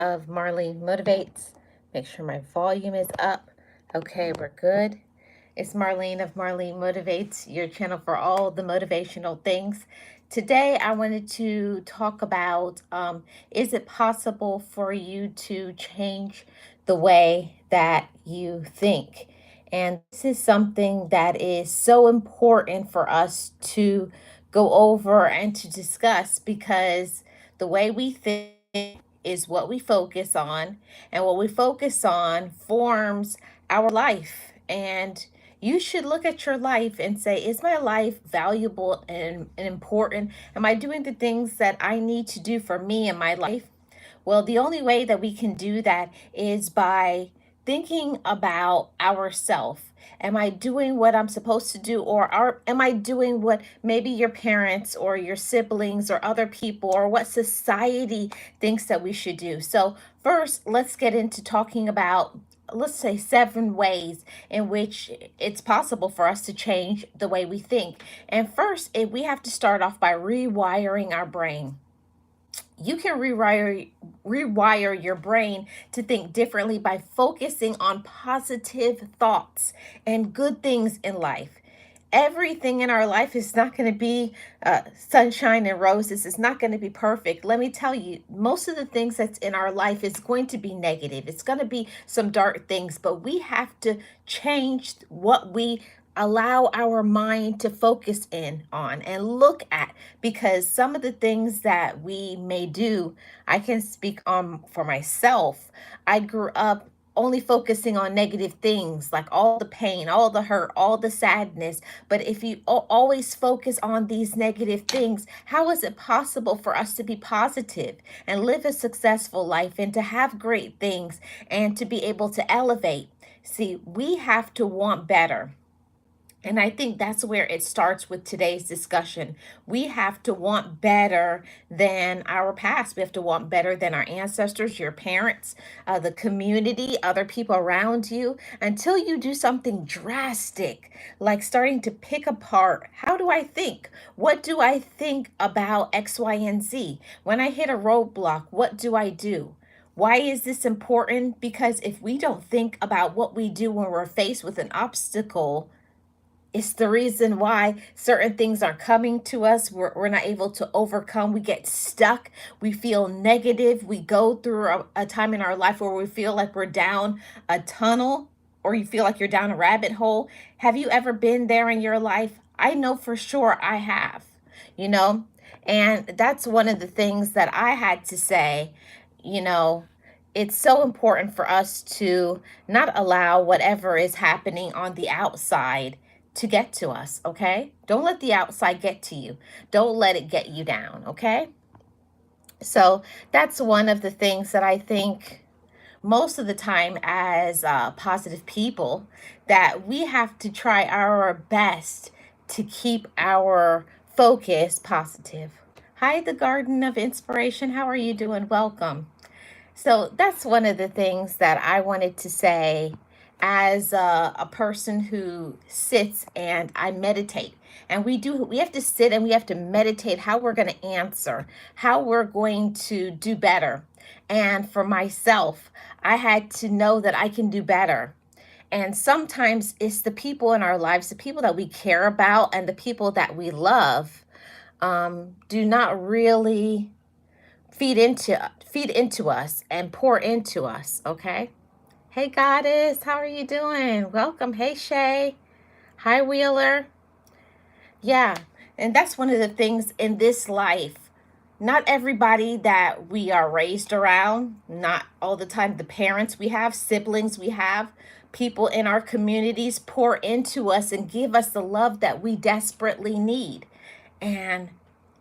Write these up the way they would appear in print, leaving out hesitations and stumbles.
of Marlene Motivates. Make sure my volume is up. Okay, we're good. It's Marlene of Marlene Motivates, your channel for all the motivational things. Today, I wanted to talk about is it possible for you to change the way that you think? And this is something that is so important for us to go over and to discuss because the way we think is what we focus on, and what we focus on forms our life. And you should look at your life and say, is my life valuable and important? Am I doing the things that I need to do for me in my life? Well, the only way that we can do that is by thinking about ourselves. Am I doing what I'm supposed to do, or am I doing what maybe your parents or your siblings or other people or what society thinks that we should do? So, first, let's get into talking about, let's say, 7 ways in which it's possible for us to change the way we think. And first, we have to start off by rewiring our brain. You can rewire your brain to think differently by focusing on positive thoughts and good things in life. Everything in our life is not going to be sunshine and roses. It's not going to be perfect. Let me tell you, most of the things that's in our life is going to be negative. It's going to be some dark things, but we have to change what we allow our mind to focus in on and look at, because some of the things that we may do, I can speak on for myself. I grew up only focusing on negative things, like all the pain, all the hurt, all the sadness. But if you always focus on these negative things, how is it possible for us to be positive and live a successful life and to have great things and to be able to elevate? See, we have to want better. And I think that's where it starts with today's discussion. We have to want better than our past. We have to want better than our ancestors, your parents, the community, other people around you, until you do something drastic, like starting to pick apart. How do I think? What do I think about X, Y, and Z? When I hit a roadblock, what do I do? Why is this important? Because if we don't think about what we do when we're faced with an obstacle, it's the reason why certain things are coming to us. We're not able to overcome. We get stuck. We feel negative. We go through a time in our life where we feel like we're down a tunnel, or you feel like you're down a rabbit hole. Have you ever been there in your life? I know for sure I have, you know, and that's one of the things that I had to say, you know. It's so important for us to not allow whatever is happening on the outside to get to us, okay? Don't let the outside get to you. Don't let it get you down, okay? So that's one of the things that I think most of the time as positive people, that we have to try our best to keep our focus positive. Hi, the Garden of Inspiration. How are you doing? Welcome. So that's one of the things that I wanted to say as a person who sits and I meditate. And we have to sit and we have to meditate how we're going to answer, how we're going to do better. And for myself, I had to know that I can do better. And sometimes it's the people in our lives, the people that we care about and the people that we love, do not really feed into us and pour into us, okay? Hey Goddess, how are you doing? Welcome. Hey Shay. Hi Wheeler. Yeah, and that's one of the things in this life. Not everybody that we are raised around, not all the time the parents we have, siblings we have, people in our communities pour into us and give us the love that we desperately need. And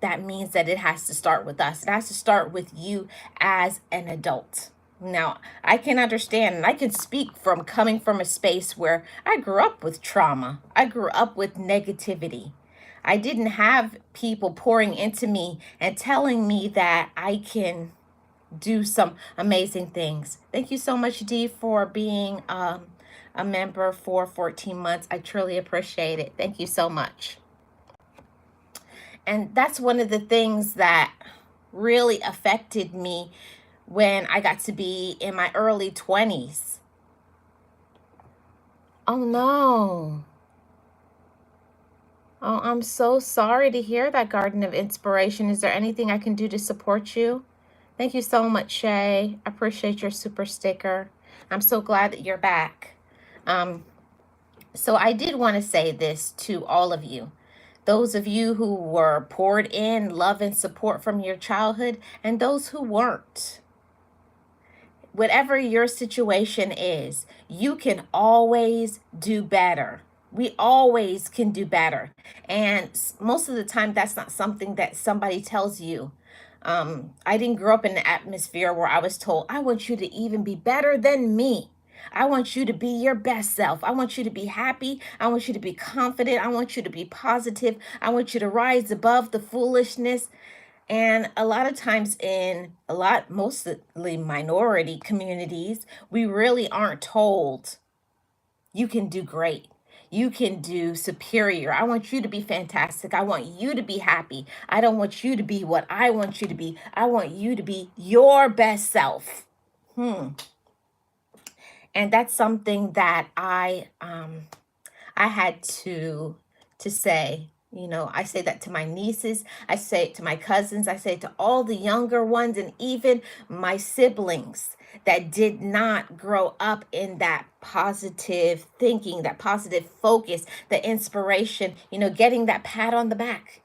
that means that it has to start with us. It has to start with you as an adult. Now, I can understand and I can speak from coming from a space where I grew up with trauma. I grew up with negativity. I didn't have people pouring into me and telling me that I can do some amazing things. Thank you so much, Dee, for being a member for 14 months. I truly appreciate it. Thank you so much. And that's one of the things that really affected me when I got to be in my early 20s. Oh no. Oh, I'm so sorry to hear that, Garden of Inspiration. Is there anything I can do to support you? Thank you so much, Shay. I appreciate your super sticker. I'm so glad that you're back. Um, so I did want to say this to all of you. Those of you who were poured in love and support from your childhood, and those who weren't. Whatever your situation is, you can always do better. We always can do better. And most of the time, that's not something that somebody tells you. I didn't grow up in an atmosphere where I was told, I want you to even be better than me. I want you to be your best self. I want you to be happy. I want you to be confident. I want you to be positive. I want you to rise above the foolishness. And a lot of times in mostly minority communities, we really aren't told you can do great. You can do superior. I want you to be fantastic. I want you to be happy. I don't want you to be what I want you to be. I want you to be your best self. And that's something that I had to say. You know, I say that to my nieces, I say it to my cousins, I say it to all the younger ones, and even my siblings that did not grow up in that positive thinking, that positive focus, the inspiration, getting that pat on the back,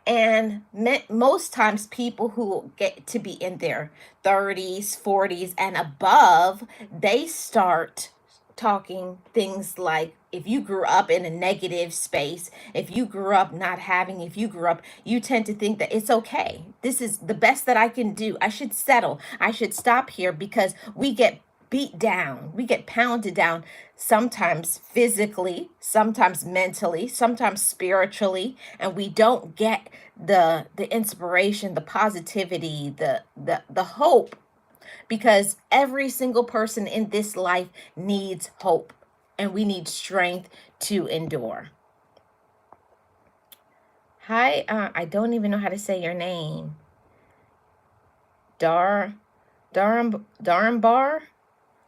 And most times, people who get to be in their 30s, 40s, and above, they start talking things like, if you grew up in a negative space, if you grew up not having, if you grew up, you tend to think that it's okay. This is the best that I can do. I should settle. I should stop here, because we get beat down. We get pounded down, sometimes physically, sometimes mentally, sometimes spiritually, and we don't get the inspiration, the positivity, the hope, because every single person in this life needs hope, and we need strength to endure. Hi, I don't even know how to say your name. Darambar?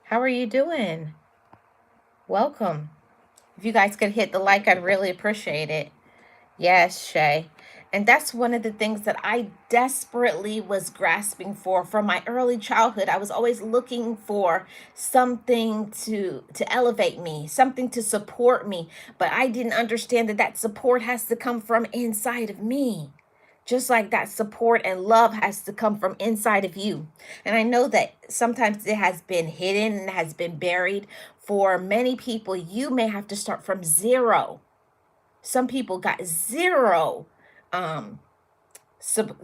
How are you doing? Welcome. If you guys could hit the like, I'd really appreciate it. Yes, Shay. And that's one of the things that I desperately was grasping for from my early childhood. I was always looking for something to elevate me, something to support me, but I didn't understand that that support has to come from inside of me. Just like that support and love has to come from inside of you. And I know that sometimes it has been hidden and has been buried. For many people, you may have to start from zero. Some people got zero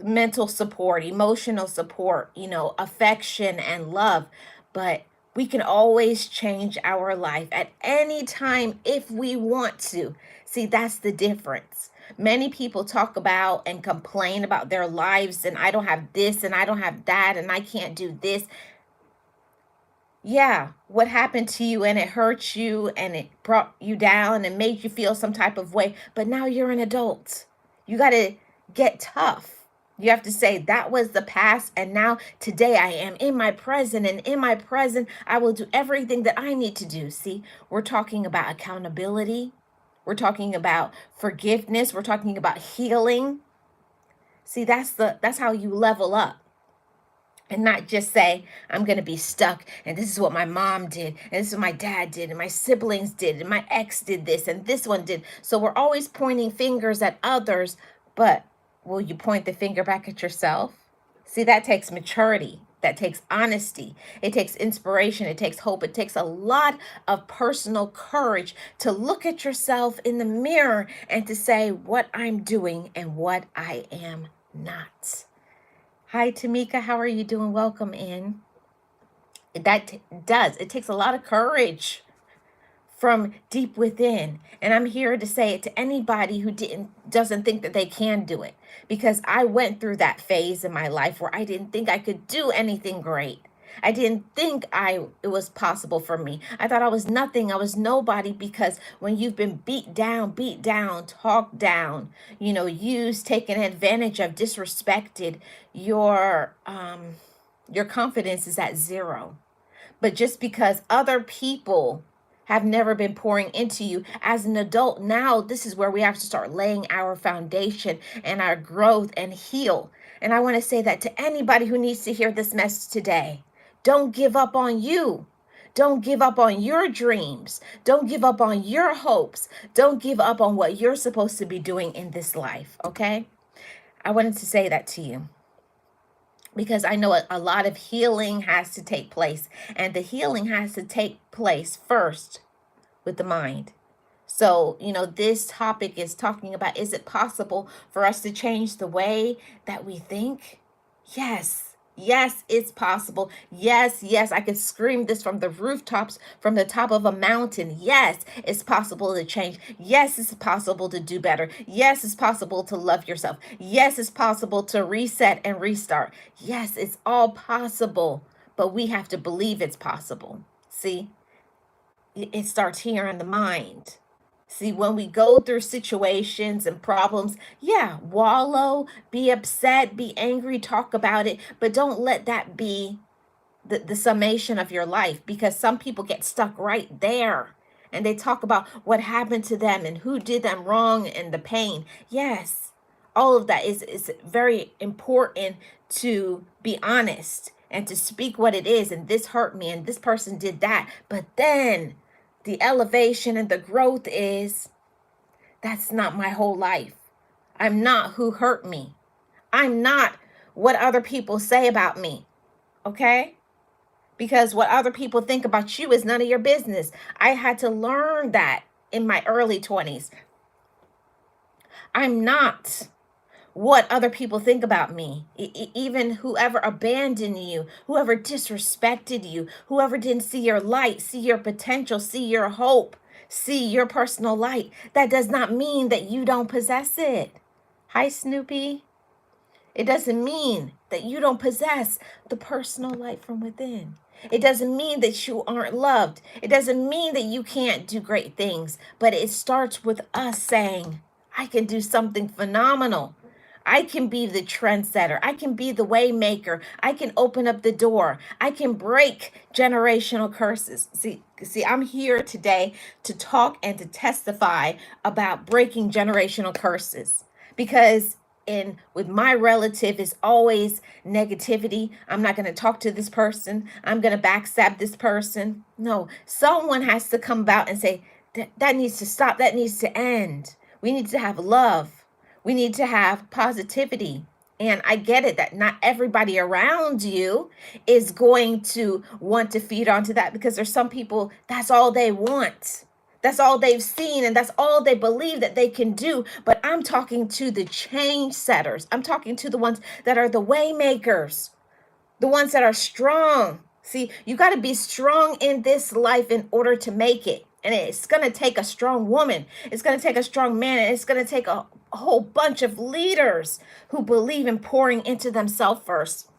mental support, emotional support, affection and love. But we can always change our life at any time if we want to. See, that's the difference. Many people talk about and complain about their lives, and I don't have this and I don't have that and I can't do this. Yeah, what happened to you, and it hurt you and it brought you down and made you feel some type of way. But now you're an adult. You got to get tough. You have to say, that was the past, and now today I am in my present, and in my present I will do everything that I need to do. See, we're talking about accountability. We're talking about forgiveness. We're talking about healing. See, that's how you level up. And not just say, I'm going to be stuck, and this is what my mom did, and this is what my dad did, and my siblings did, and my ex did this, and this one did. So we're always pointing fingers at others, but will you point the finger back at yourself? See, that takes maturity. That takes honesty. It takes inspiration. It takes hope. It takes a lot of personal courage to look at yourself in the mirror and to say what I'm doing and what I am not. Hi, Tamika. How are you doing? Welcome in. It takes a lot of courage from deep within. And I'm here to say it to anybody who doesn't think that they can do it. Because I went through that phase in my life where I didn't think I could do anything great. I didn't think it was possible for me. I thought I was nothing. I was nobody, because when you've been beat down, talked down, used, taken advantage of, disrespected, your Your confidence is at zero. But just because other people have never been pouring into you as an adult, now this is where we have to start laying our foundation and our growth and heal. And I want to say that to anybody who needs to hear this message today. Don't give up on you. Don't give up on your dreams. Don't give up on your hopes. Don't give up on what you're supposed to be doing in this life, okay? I wanted to say that to you because I know a lot of healing has to take place, and the healing has to take place first with the mind. So, this topic is talking about, is it possible for us to change the way that we think? Yes. Yes, it's possible. Yes, yes, I could scream this from the rooftops, from the top of a mountain. Yes, it's possible to change. Yes, it's possible to do better. Yes, it's possible to love yourself. Yes, it's possible to reset and restart. Yes, it's all possible, but we have to believe it's possible. See, it starts here in the mind. See, when we go through situations and problems, yeah, wallow, be upset, be angry, talk about it, but don't let that be the summation of your life, because some people get stuck right there and they talk about what happened to them and who did them wrong and the pain. Yes, all of that is very important, to be honest and to speak what it is. And this hurt me and this person did that. But then the elevation and the growth is, that's not my whole life. I'm not who hurt me. I'm not what other people say about me. Okay? Because what other people think about you is none of your business. I had to learn that in my early 20s. I'm not what other people think about me. Even whoever abandoned you, whoever disrespected you, whoever didn't see your light, see your potential, see your hope, see your personal light, that does not mean that you don't possess it. Hi, Snoopy. It doesn't mean that you don't possess the personal light from within. It doesn't mean that you aren't loved. It doesn't mean that you can't do great things. But it starts with us saying, I can do something phenomenal. I can be the trendsetter. I can be the way maker. I can open up the door. I can break generational curses. See, I'm here today to talk and to testify about breaking generational curses, because with my relative is always negativity. I'm not going to talk to this person. I'm going to backstab this person. No, someone has to come about and say, that needs to stop. That needs to end. We need to have love. We need to have positivity. And I get it that not everybody around you is going to want to feed onto that, because there's some people, that's all they want. That's all they've seen, and that's all they believe that they can do. But I'm talking to the change setters. I'm talking to the ones that are the way makers, the ones that are strong. See, you got to be strong in this life in order to make it. And it's going to take a strong woman. It's going to take a strong man. And it's going to take a whole bunch of leaders who believe in pouring into themselves first.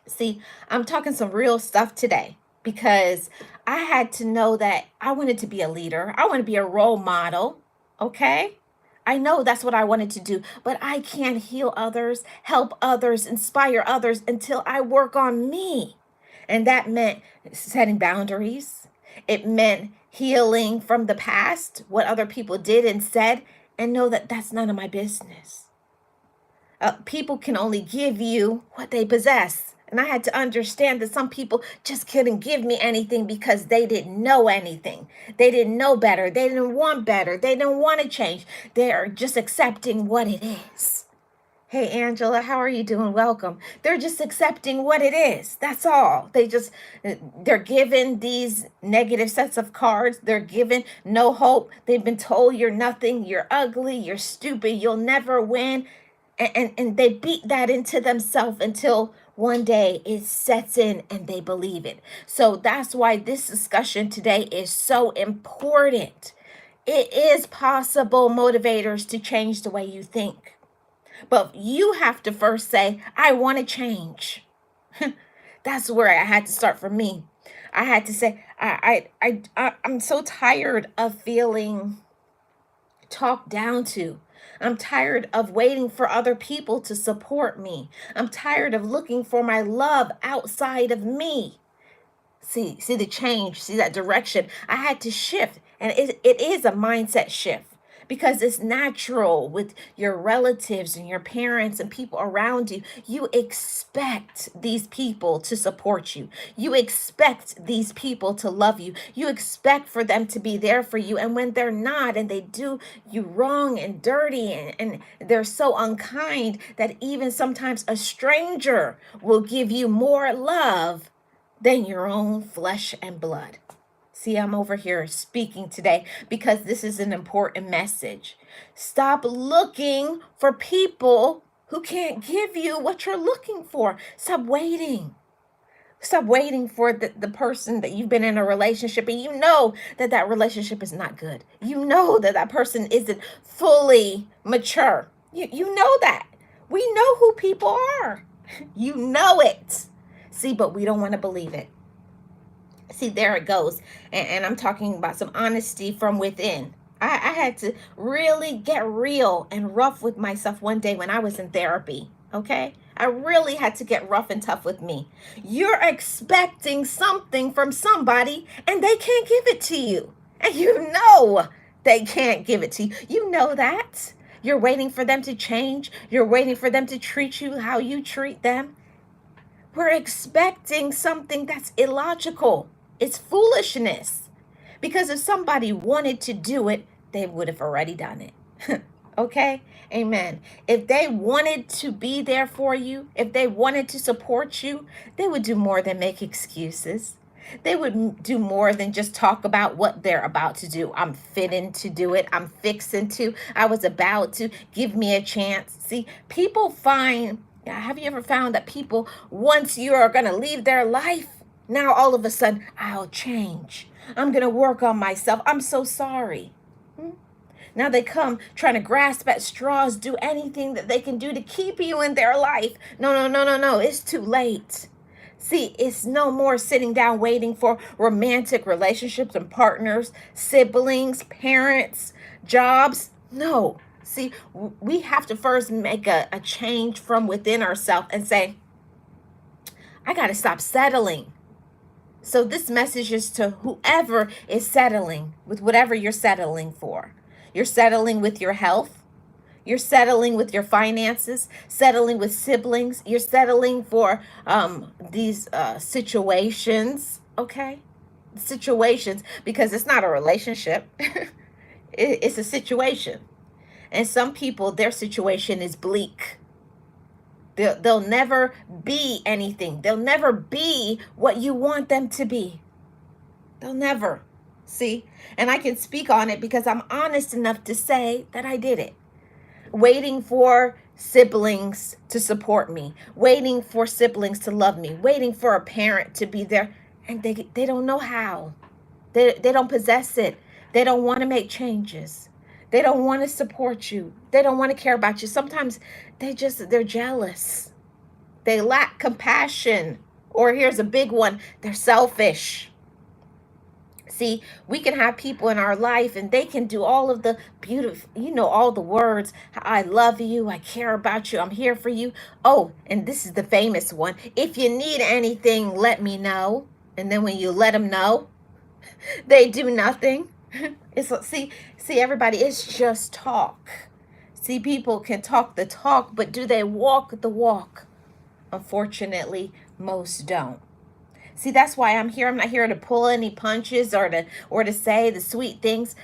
See, I'm talking some real stuff today, because I had to know that I wanted to be a leader. I want to be a role model. Okay? I know that's what I wanted to do, but I can't heal others, help others, inspire others until I work on me. And that meant setting boundaries. It meant healing from the past, what other people did and said, and know that that's none of my business. People can only give you what they possess. And I had to understand that some people just couldn't give me anything because they didn't know anything. They didn't know better. They didn't want better. They didn't want to change. They're just accepting what it is. Hey, Angela, how are you doing? Welcome. They're just accepting what it is. That's all. They're given these negative sets of cards. They're given no hope. They've been told you're nothing, you're ugly, you're stupid, you'll never win. And they beat that into themselves until one day it sets in and they believe it. So that's why this discussion today is so important. It is possible, motivators, to change the way you think. But you have to first say, I want to change. That's where I had to start for me. I had to say, I'm so tired of feeling talked down to. I'm tired of waiting for other people to support me. I'm tired of looking for my love outside of me. See the change, see that direction. I had to shift, and it is a mindset shift because it's natural with your relatives and your parents and people around you. You expect these people to support you. You expect these people to love you. You expect for them to be there for you. And when they're not, and they do you wrong and dirty, and they're so unkind that even sometimes a stranger will give you more love than your own flesh and blood. See, I'm over here speaking today because this is an important message. Stop looking for people who can't give you what you're looking for. Stop waiting. Stop waiting for the person that you've been in a relationship and you know that that relationship is not good. You know that that person isn't fully mature. You know that. We know who people are. You know it. See, but we don't want to believe it. See, there it goes. And I'm talking about some honesty from within. I had to really get real and rough with myself one day when I was in therapy. Okay? I really had to get rough and tough with me. You're expecting something from somebody and they can't give it to you. And you know they can't give it to you. You know that. You're waiting for them to change. You're waiting for them to treat you how you treat them. We're expecting something that's illogical. It's foolishness. Because if somebody wanted to do it, they would have already done it. Okay? Amen. If they wanted to be there for you, if they wanted to support you, they would do more than make excuses. They would do more than just talk about what they're about to do. I'm fitting to do it. I'm fixing to. I was about to. Give me a chance. See, people find, have you ever found that people, once you are going to leave their life, now all of a sudden, I'll change. I'm going to work on myself. I'm so sorry. Now they come trying to grasp at straws, do anything that they can do to keep you in their life. No. It's too late. See, it's no more sitting down waiting for romantic relationships and partners, siblings, parents, jobs. No. See, we have to first make a change from within ourselves and say, I got to stop settling. So this message is to whoever is settling with whatever you're settling for. You're settling with your health. You're settling with your finances, settling with siblings. You're settling for these situations, okay? Situations, because it's not a relationship. It's a situation. And some people, their situation is bleak. They'll never be anything. They'll never be what you want them to be. They'll never. See? And I can speak on it because I'm honest enough to say that I did it. Waiting for siblings to support me. Waiting for siblings to love me. Waiting for a parent to be there. And they don't know how. They don't possess it. They don't want to make changes. They don't want to support you. They don't want to care about you. Sometimes they're jealous. They lack compassion. Or here's a big one. They're selfish. See, we can have people in our life and they can do all of the beautiful, all the words. I love you. I care about you. I'm here for you. Oh, and this is the famous one. If you need anything, let me know. And then when you let them know, they do nothing. See, everybody, it's just talk. See, people can talk the talk, but do they walk the walk? Unfortunately, most don't. See, that's why I'm here. I'm not here to pull any punches or to say the sweet things.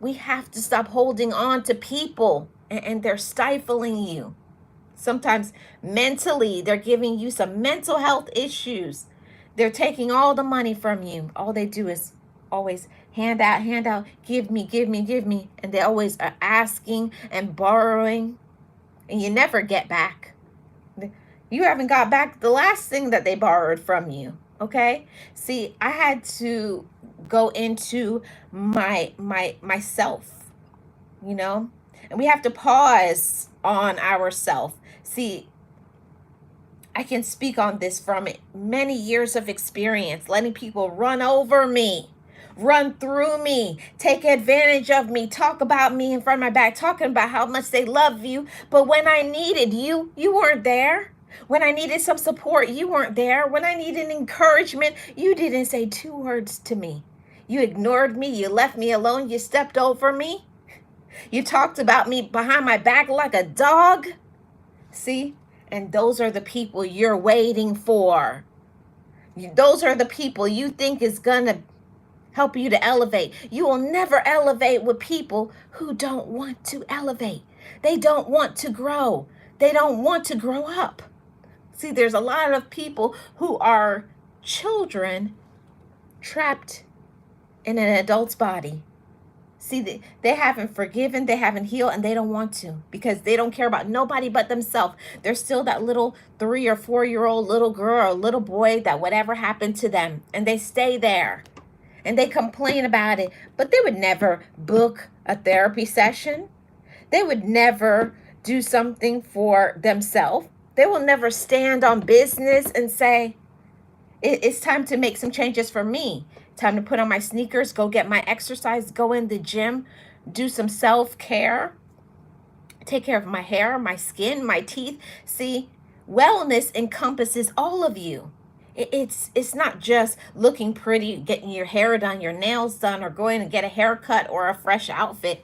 We have to stop holding on to people and they're stifling you. Sometimes mentally, they're giving you some mental health issues. They're taking all the money from you. All they do is always hand out, give me. And they always are asking and borrowing. And you never get back. You haven't got back the last thing that they borrowed from you. Okay? See, I had to go into myself, and we have to pause on ourselves. See, I can speak on this from many years of experience, letting people run over me, run through me, take advantage of me, talk about me in front of my back, talking about how much they love you. But when I needed you, you weren't there. When I needed some support, you weren't there. When I needed encouragement, you didn't say two words to me. You ignored me. You left me alone. You stepped over me. You talked about me behind my back like a dog. See? And those are the people you're waiting for. Those are the people you think is going to help you to elevate. You will never elevate with people who don't want to elevate. They don't want to grow. They don't want to grow up. See, there's a lot of people who are children trapped in an adult's body. See, they haven't forgiven, they haven't healed, and they don't want to because they don't care about nobody but themselves. They're still that little 3 or 4-year-old little girl or little boy that whatever happened to them, and they stay there and they complain about it, but they would never book a therapy session. They would never do something for themselves. They will never stand on business and say, it's time to make some changes for me. Time to put on my sneakers, go get my exercise, go in the gym, do some self-care, take care of my hair, my skin, my teeth. See, wellness encompasses all of you. It's not just looking pretty, getting your hair done, your nails done, or going to get a haircut or a fresh outfit.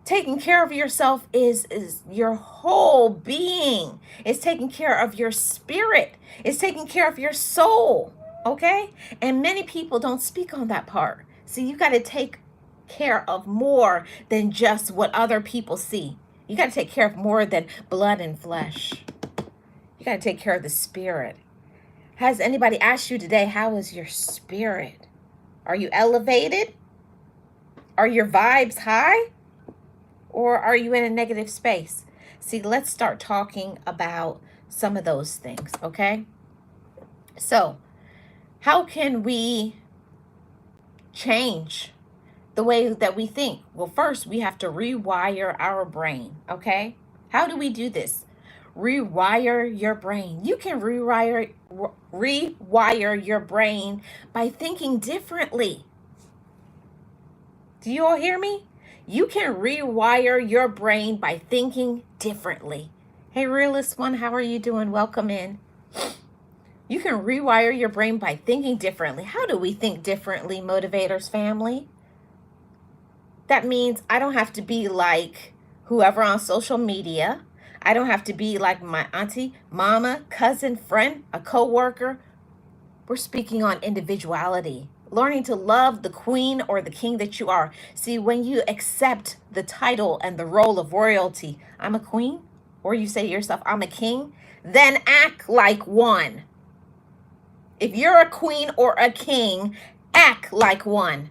Taking care of yourself is your whole being. It's taking care of your spirit. It's taking care of your soul, okay? And many people don't speak on that part. So you got to take care of more than just what other people see. You got to take care of more than blood and flesh. You got to take care of the spirit. Has anybody asked you today, how is your spirit? Are you elevated? Are your vibes high? Or are you in a negative space? See, let's start talking about some of those things, okay? So, how can we change the way that we think? Well, first, we have to rewire our brain, okay? How do we do this? Rewire your brain. You can rewire your brain by thinking differently. Do you all hear me? You can rewire your brain by thinking differently. Hey, Realist One, how are you doing? Welcome in. You can rewire your brain by thinking differently. How do we think differently, Motivators family? That means I don't have to be like whoever on social media. I don't have to be like my auntie, mama, cousin, friend, a coworker. We're speaking on individuality. Learning to love the queen or the king that you are. See, when you accept the title and the role of royalty, I'm a queen, or you say to yourself, I'm a king, then act like one. If you're a queen or a king, act like one.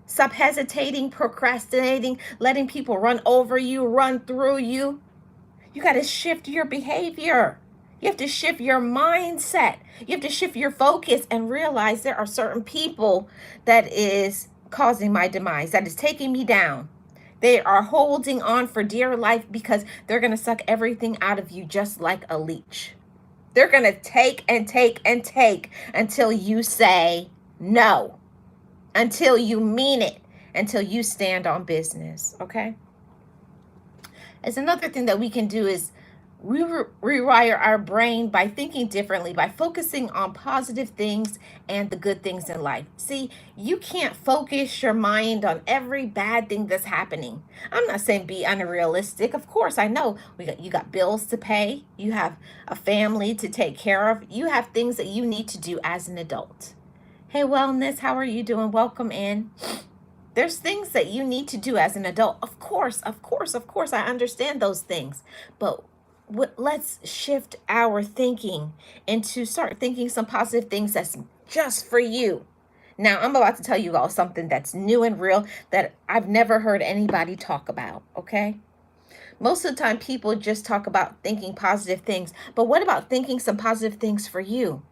Stop hesitating, procrastinating, letting people run over you, run through you. You got to shift your behavior. You have to shift your mindset. You have to shift your focus and realize there are certain people that is causing my demise, that is taking me down. They are holding on for dear life because they're going to suck everything out of you just like a leech. They're going to take and take and take until you say no, until you mean it, until you stand on business, okay? As another thing that we can do is we rewire our brain by thinking differently, by focusing on positive things and the good things in life. See, you can't focus your mind on every bad thing that's happening. I'm not saying be unrealistic. Of course, I know you got bills to pay. You have a family to take care of. You have things that you need to do as an adult. Hey, Wellness, how are you doing? Welcome in. There's things that you need to do as an adult. Of course, I understand those things. But let's shift our thinking and to start thinking some positive things that's just for you. Now, I'm about to tell you all something that's new and real that I've never heard anybody talk about, okay? Most of the time, people just talk about thinking positive things. But what about thinking some positive things for you?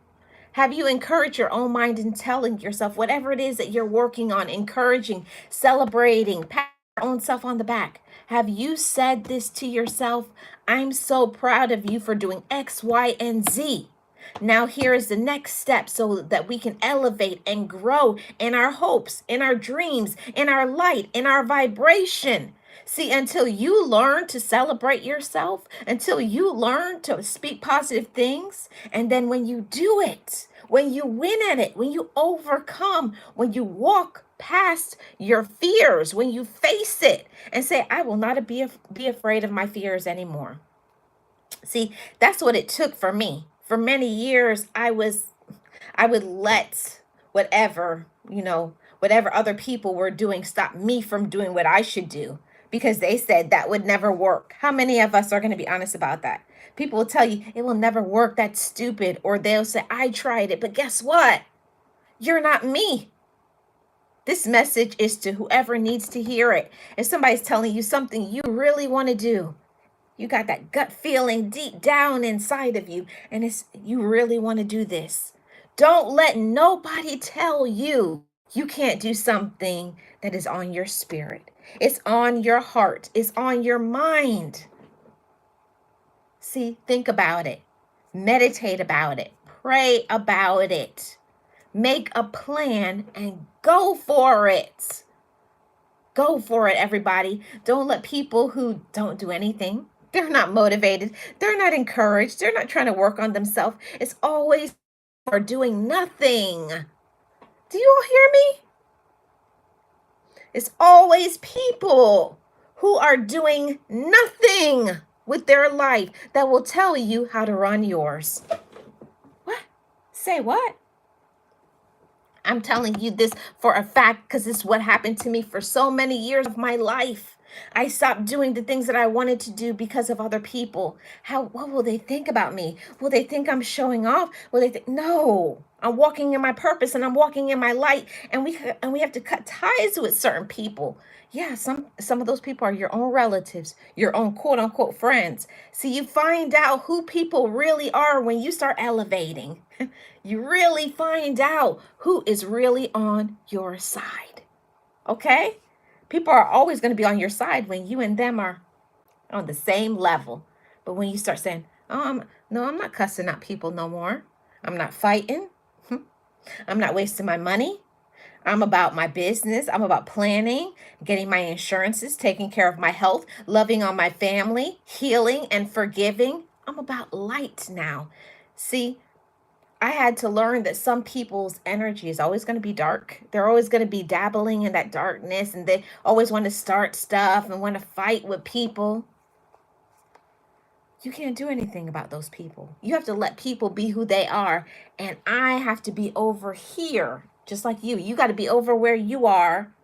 Have you encouraged your own mind and telling yourself whatever it is that you're working on, encouraging, celebrating, pat your own self on the back? Have you said this to yourself? I'm so proud of you for doing X, Y, and Z. Now here is the next step so that we can elevate and grow in our hopes, in our dreams, in our light, in our vibration. See, until you learn to celebrate yourself, until you learn to speak positive things, and then when you do it, when you win at it, when you overcome, when you walk past your fears, when you face it and say, I will not be afraid of my fears anymore. See, that's what it took for me. For many years, I would let whatever, whatever other people were doing stop me from doing what I should do because they said that would never work. How many of us are going to be honest about that? People will tell you it will never work. That's stupid. Or they'll say, I tried it, but guess what? You're not me. This message is to whoever needs to hear it. If somebody's telling you something you really want to do, you got that gut feeling deep down inside of you, and you really want to do this. Don't let nobody tell you you can't do something that is on your spirit. It's on your heart. It's on your mind. See, think about it. Meditate about it. Pray about it. Make a plan and go for it. Go for it, everybody. Don't let people who don't do anything, they're not motivated, they're not encouraged, they're not trying to work on themselves. It's always are doing nothing. Do you all hear me? It's always people who are doing nothing with their life that will tell you how to run yours. What? Say what? I'm telling you this for a fact because this is what happened to me for so many years of my life. I stopped doing the things that I wanted to do because of other people. What will they think about me? Will they think I'm showing off? Will they think, no, I'm walking in my purpose and I'm walking in my light, and we have to cut ties with certain people. Yeah, some of those people are your own relatives, your own quote unquote friends. See, you find out who people really are when you start elevating. You really find out who is really on your side. Okay? People are always going to be on your side when you and them are on the same level. But when you start saying, no, I'm not cussing out people no more. I'm not fighting. I'm not wasting my money. I'm about my business. I'm about planning, getting my insurances, taking care of my health, loving on my family, healing and forgiving. I'm about light now. See, I had to learn that some people's energy is always going to be dark. They're always going to be dabbling in that darkness, and they always want to start stuff and want to fight with people. You can't do anything about those people. You have to let people be who they are. And I have to be over here, just like you. You got to be over where you are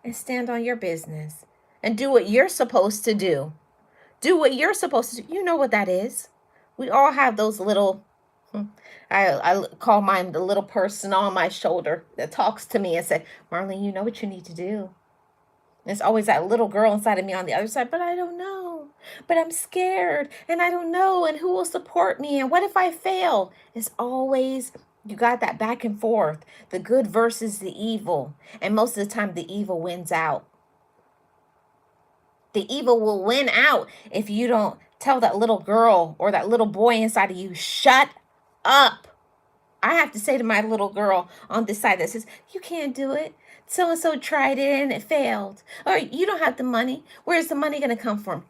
and stand on your business and do what you're supposed to do. Do what you're supposed to do. You know what that is. We all have those little, I call mine the little person on my shoulder that talks to me and said, Marlene, you know what you need to do. And it's always that little girl inside of me on the other side, but I don't know. But I'm scared and I don't know. And who will support me? And what if I fail? It's always, you got that back and forth, the good versus the evil. And most of the time, the evil wins out. The evil will win out if you don't tell that little girl or that little boy inside of you, shut up. I have to say to my little girl on this side that says, you can't do it. So-and-so tried it and it failed. Or you don't have the money. Where's the money going to come from?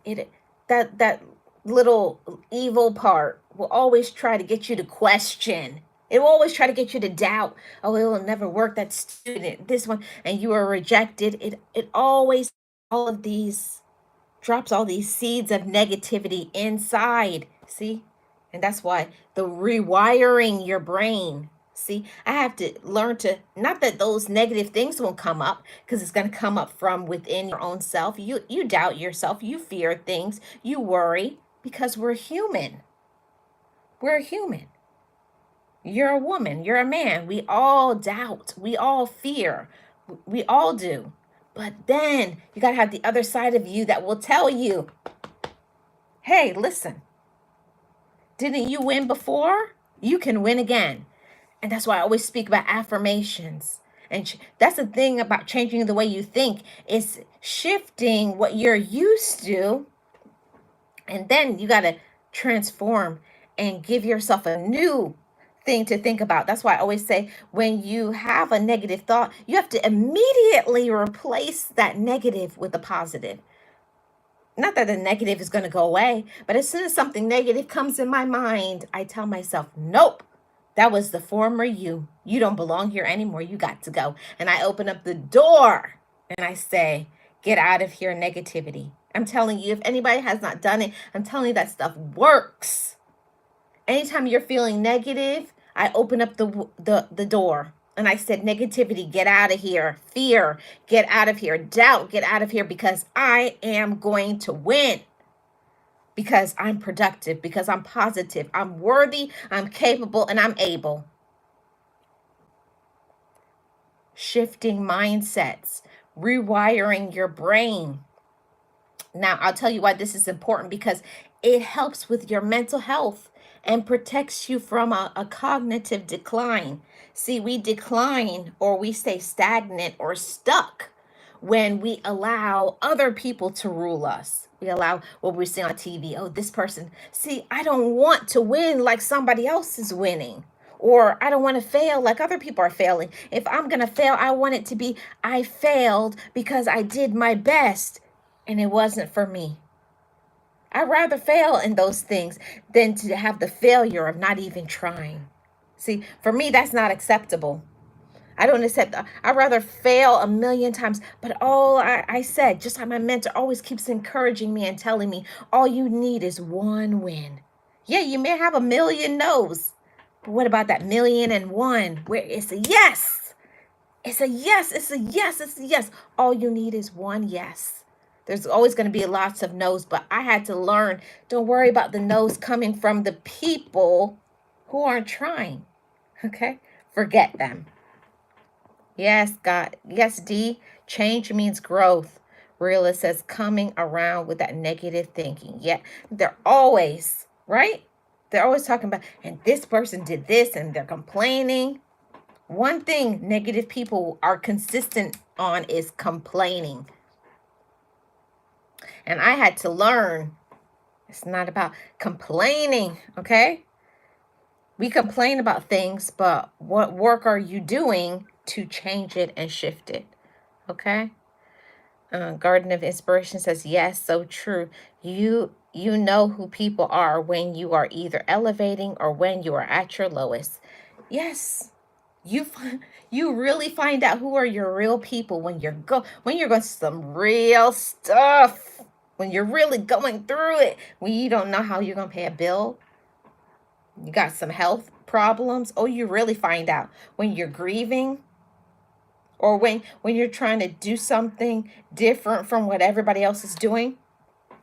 That little evil part will always try to get you to question. It will always try to get you to doubt. Oh, it will never work. That student, this one, and you are rejected. It always, all of these, drops all these seeds of negativity inside. See? And that's why the rewiring your brain. See, I have to learn to, not that those negative things won't come up, because it's going to come up from within your own self. You doubt yourself, you fear things, you worry, because we're human. We're human. You're a woman, you're a man. We all doubt, we all fear, we all do. But then you got to have the other side of you that will tell you, hey, listen, didn't you win before? You can win again. And that's why I always speak about affirmations. And that's the thing about changing the way you think, is shifting what you're used to. And then you got to transform and give yourself a new thing to think about. That's why I always say when you have a negative thought, you have to immediately replace that negative with a positive. Not that the negative is going to go away, but as soon as something negative comes in my mind, I tell myself, nope, that was the former you. You don't belong here anymore. You got to go. And I open up the door and I say, get out of here, negativity. I'm telling you, if anybody has not done it, I'm telling you that stuff works. Anytime you're feeling negative, I open up the door and I said, negativity, get out of here. Fear, get out of here. Doubt, get out of here, because I am going to win. Because I'm productive, because I'm positive, I'm worthy, I'm capable, and I'm able. Shifting mindsets, rewiring your brain. Now, I'll tell you why this is important, because it helps with your mental health and protects you from a cognitive decline. See, we decline or we stay stagnant or stuck when we allow other people to rule us. We allow what we see on TV. Oh, this person. See, I don't want to win like somebody else is winning. Or I don't want to fail like other people are failing. If I'm going to fail, I want it to be I failed because I did my best and it wasn't for me. I'd rather fail in those things than to have the failure of not even trying. See, for me, that's not acceptable. I don't accept that. I'd rather fail a million times. But all I said, just like my mentor always keeps encouraging me and telling me, all you need is one win. Yeah, you may have a million no's. But what about that 1,000,001 where it's a yes? It's a yes. It's a yes. It's a yes. All you need is one yes. There's always going to be lots of no's, but I had to learn, don't worry about the no's coming from the people who aren't trying. Okay? Forget them. Yes, God. Yes, D. Change means growth. Realist says coming around with that negative thinking. Yeah, they're always, right? They're always talking about, and this person did this, and they're complaining. One thing negative people are consistent on is complaining. And I had to learn, it's not about complaining, okay? We complain about things, but what work are you doing to change it and shift it? Okay. Garden of Inspiration says, yes, so true. You know who people are when you are either elevating or when you are at your lowest. Yes. You really find out who are your real people when you're going through some real stuff. When you're really going through it, when you don't know how you're going to pay a bill, you got some health problems. Oh, you really find out when you're grieving, or when you're trying to do something different from what everybody else is doing.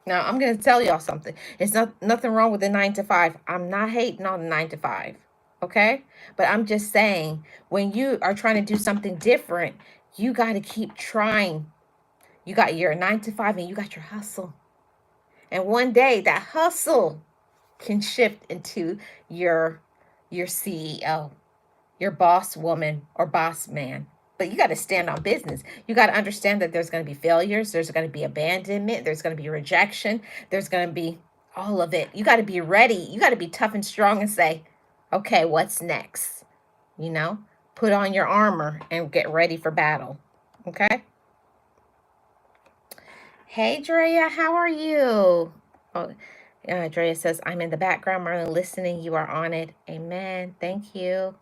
Now, I'm going to tell y'all something. It's nothing wrong with the 9 to 5. I'm not hating on the 9 to 5. Okay? But I'm just saying, when you are trying to do something different, you got to keep trying. You got your 9 to 5 and you got your hustle. And one day that hustle can shift into your CEO, your boss woman or boss man. But you got to stand on business. You got to understand that there's going to be failures. There's going to be abandonment. There's going to be rejection. There's going to be all of it. You got to be ready. You got to be tough and strong and say, okay, what's next? You know, put on your armor and get ready for battle. Okay. Hey, Drea, how are you? Oh, Drea says, I'm in the background, Marlene, listening. You are on it. Amen. Thank you.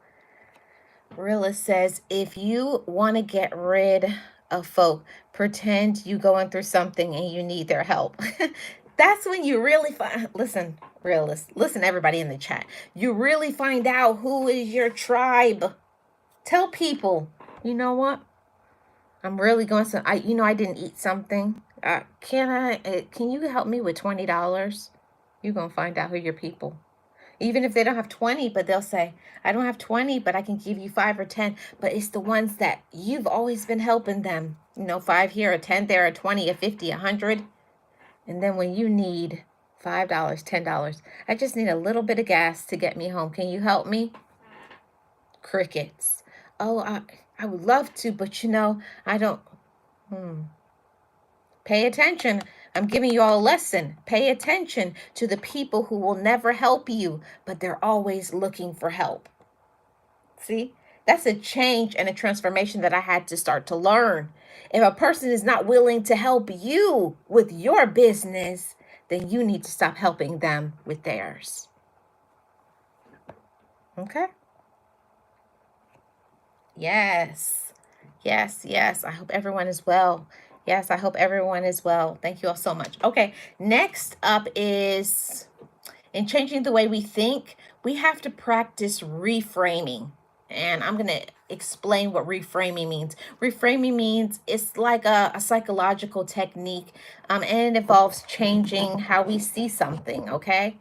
Realist says, if you want to get rid of folk, pretend you going through something and you need their help. That's when you really find, listen, realist, listen, everybody in the chat. You really find out who is your tribe. Tell people, you know what? I'm really going to, I didn't eat something. Can you help me with $20? You're going to find out who your people. Even if they don't have 20, but they'll say, I don't have 20, but I can give you 5 or 10. But it's the ones that you've always been helping them. 5 here, a 10 there, a 20, a 50, 100. And then when you need $5, $10, I just need a little bit of gas to get me home. Can you help me? Crickets. Oh, I would love to, but I don't. Pay attention. I'm giving you all a lesson. Pay attention to the people who will never help you, but they're always looking for help. See, that's a change and a transformation that I had to start to learn. If a person is not willing to help you with your business, then you need to stop helping them with theirs. Okay? Yes. Yes, yes. I hope everyone is well. Yes, I hope everyone is well. Thank you all so much. Okay, next up is in changing the way we think, we have to practice reframing. And I'm going to explain what reframing means. Reframing means it's like a psychological technique, and it involves changing how we see something, okay?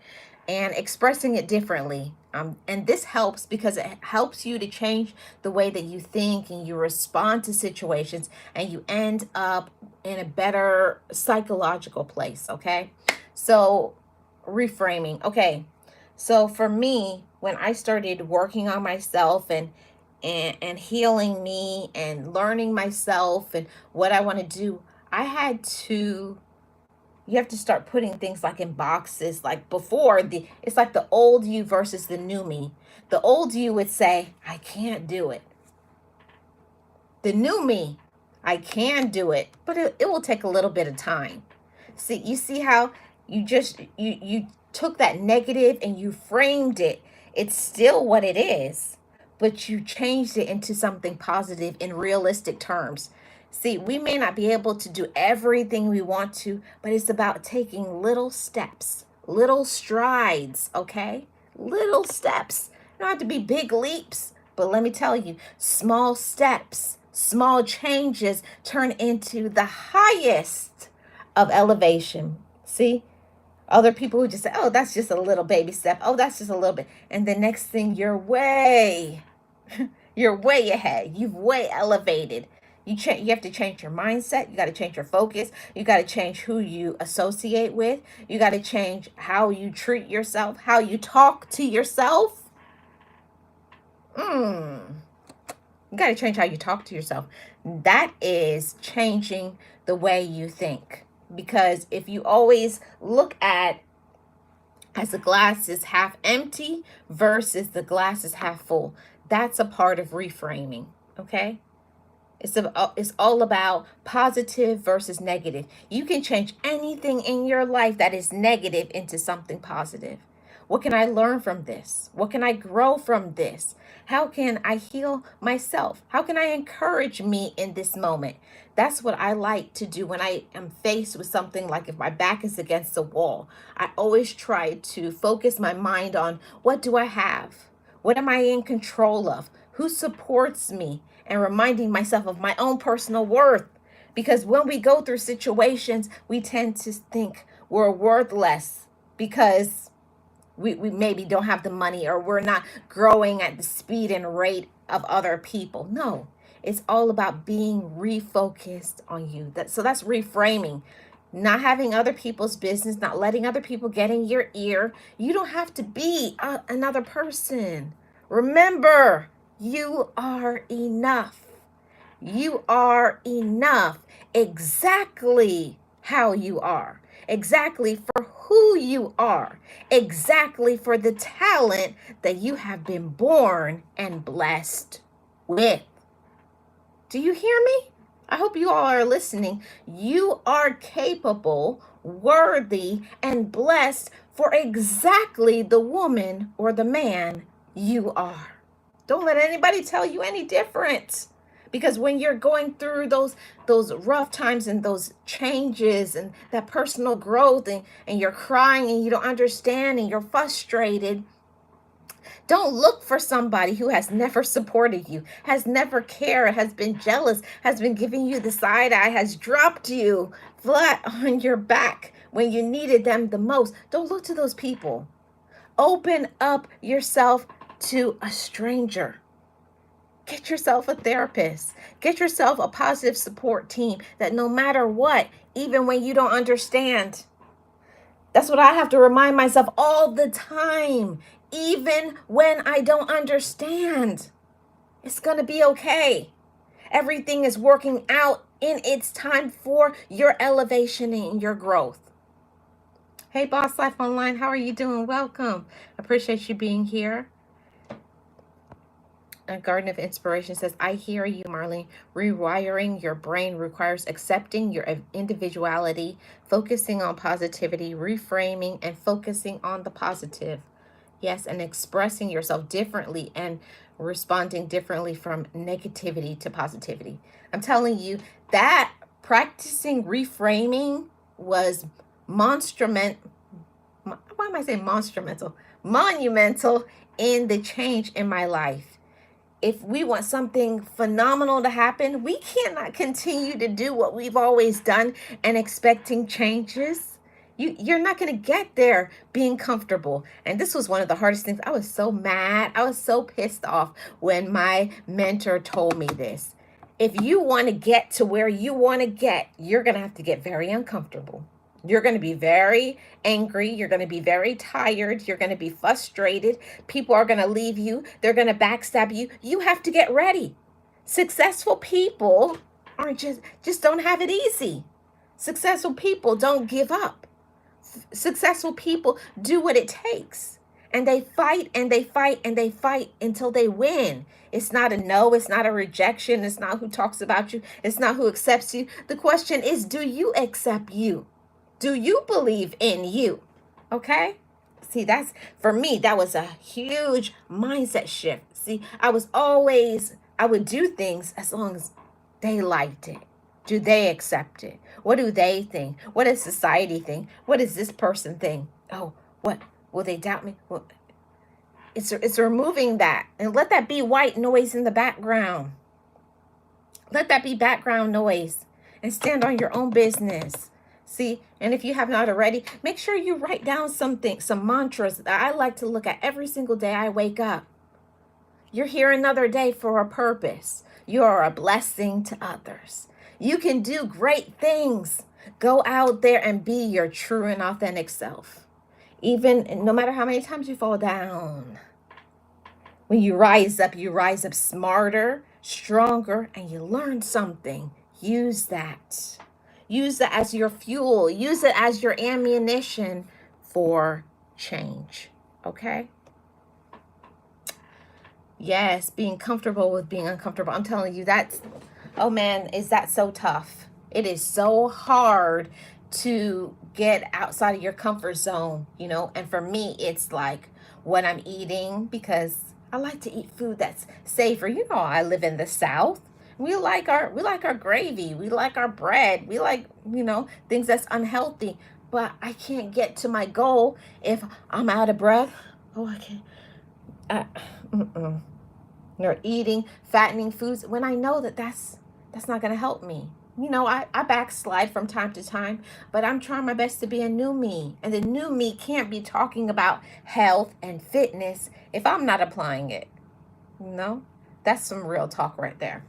And expressing it differently. And this helps because it helps you to change the way that you think and you respond to situations, and you end up in a better psychological place, okay? So, reframing. Okay. So for me, when I started working on myself and healing me and learning myself and what I want to do, I had to you have to start putting things like in boxes. Like before, it's like the old you versus the new me. The old you would say, I can't do it. The new me, I can do it, but it will take a little bit of time. See, you see how you took that negative and you framed it. It's still what it is, but you changed it into something positive in realistic terms. See, we may not be able to do everything we want to, but it's about taking little steps, little strides, okay? Little steps. You don't have to be big leaps, but let me tell you, small steps, small changes turn into the highest of elevation. See? Other people who just say, oh, that's just a little baby step. Oh, that's just a little bit. And the next thing you're way ahead. You've way elevated. You have to change your mindset. You got to change your focus. You got to change who you associate with. You got to change how you treat yourself, how you talk to yourself. You got to change how you talk to yourself. That is changing the way you think. Because if you always look at as the glass is half empty versus the glass is half full, that's a part of reframing. Okay? It's all about positive versus negative. You can change anything in your life that is negative into something positive. What can I learn from this? What can I grow from this? How can I heal myself? How can I encourage me in this moment? That's what I like to do when I am faced with something like if my back is against the wall. I always try to focus my mind on what do I have? What am I in control of? Who supports me? And reminding myself of my own personal worth. Because when we go through situations, we tend to think we're worthless because we maybe don't have the money or we're not growing at the speed and rate of other people. No, it's all about being refocused on you. So that's reframing. Not having other people's business, not letting other people get in your ear. You don't have to be another person. Remember, you are enough. You are enough exactly how you are, exactly for who you are, exactly for the talent that you have been born and blessed with. Do you hear me? I hope you all are listening. You are capable, worthy, and blessed for exactly the woman or the man you are. Don't let anybody tell you any different. Because when you're going through those rough times and those changes and that personal growth and you're crying and you don't understand and you're frustrated, don't look for somebody who has never supported you, has never cared, has been jealous, has been giving you the side eye, has dropped you flat on your back when you needed them the most. Don't look to those people. Open up yourself to a stranger. Get yourself a therapist. Get yourself a positive support team that no matter what, even when you don't understand, that's what I have to remind myself all the time. Even when I don't understand, it's going to be okay. Everything is working out in its time for your elevation and your growth. Hey, Boss Life Online, how are you doing? Welcome. Appreciate you being here. Garden of Inspiration says, I hear you, Marlene. Rewiring your brain requires accepting your individuality, focusing on positivity, reframing, and focusing on the positive. Yes, and expressing yourself differently and responding differently from negativity to positivity. I'm telling you that practicing reframing was monumental. Why am I saying monumental? Monumental in the change in my life. If we want something phenomenal to happen, we cannot continue to do what we've always done and expecting changes. You're not going to get there being comfortable. And this was one of the hardest things. I was so mad. I was so pissed off when my mentor told me this. If you want to get to where you want to get, you're going to have to get very uncomfortable. You're going to be very angry. You're going to be very tired. You're going to be frustrated. People are going to leave you. They're going to backstab you. You have to get ready. Successful people aren't just don't have it easy. Successful people don't give up. Successful people do what it takes. And they fight and they fight and they fight until they win. It's not a no. It's not a rejection. It's not who talks about you. It's not who accepts you. The question is, do you accept you? Do you believe in you? Okay? See, that's, for me, that was a huge mindset shift. See, I would do things as long as they liked it. Do they accept it? What do they think? What does society think? What does this person think? Oh, what? Will they doubt me? Well, it's removing that. And let that be white noise in the background. Let that be background noise. And stand on your own business. See, and if you have not already, make sure you write down some mantras that I like to look at every single day I wake up. You're here another day for a purpose. You are a blessing to others. You can do great things. Go out there and be your true and authentic self. Even no matter how many times you fall down. When you rise up smarter, stronger, and you learn something. Use that. Use it as your fuel. Use it as your ammunition for change. Okay? Yes, being comfortable with being uncomfortable. I'm telling you, oh man, is that so tough? It is so hard to get outside of your comfort zone, and for me, it's like when I'm eating, because I like to eat food that's safer. I live in the South. We like our gravy. We like our bread. We like, things that's unhealthy. But I can't get to my goal if I'm out of breath. Oh, I can't. Or eating fattening foods when I know that's not going to help me. I backslide from time to time, but I'm trying my best to be a new me. And the new me can't be talking about health and fitness if I'm not applying it. That's some real talk right there.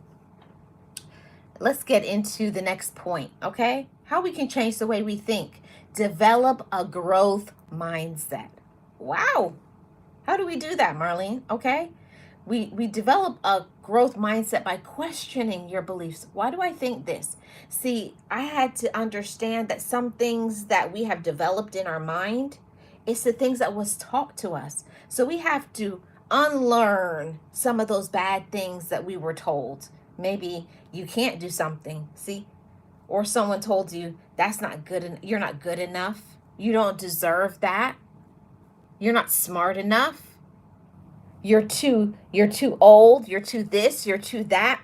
Let's get into the next point, okay? How we can change the way we think. Develop a growth mindset. Wow. How do we do that, Marlene? Okay. We develop a growth mindset by questioning your beliefs. Why do I think this? See, I had to understand that some things that we have developed in our mind, it's the things that was taught to us. So we have to unlearn some of those bad things that we were told. Maybe you can't do something, see? Or someone told you that's not good, you're not good enough. You don't deserve that. You're not smart enough. You're too old, you're too this, you're too that.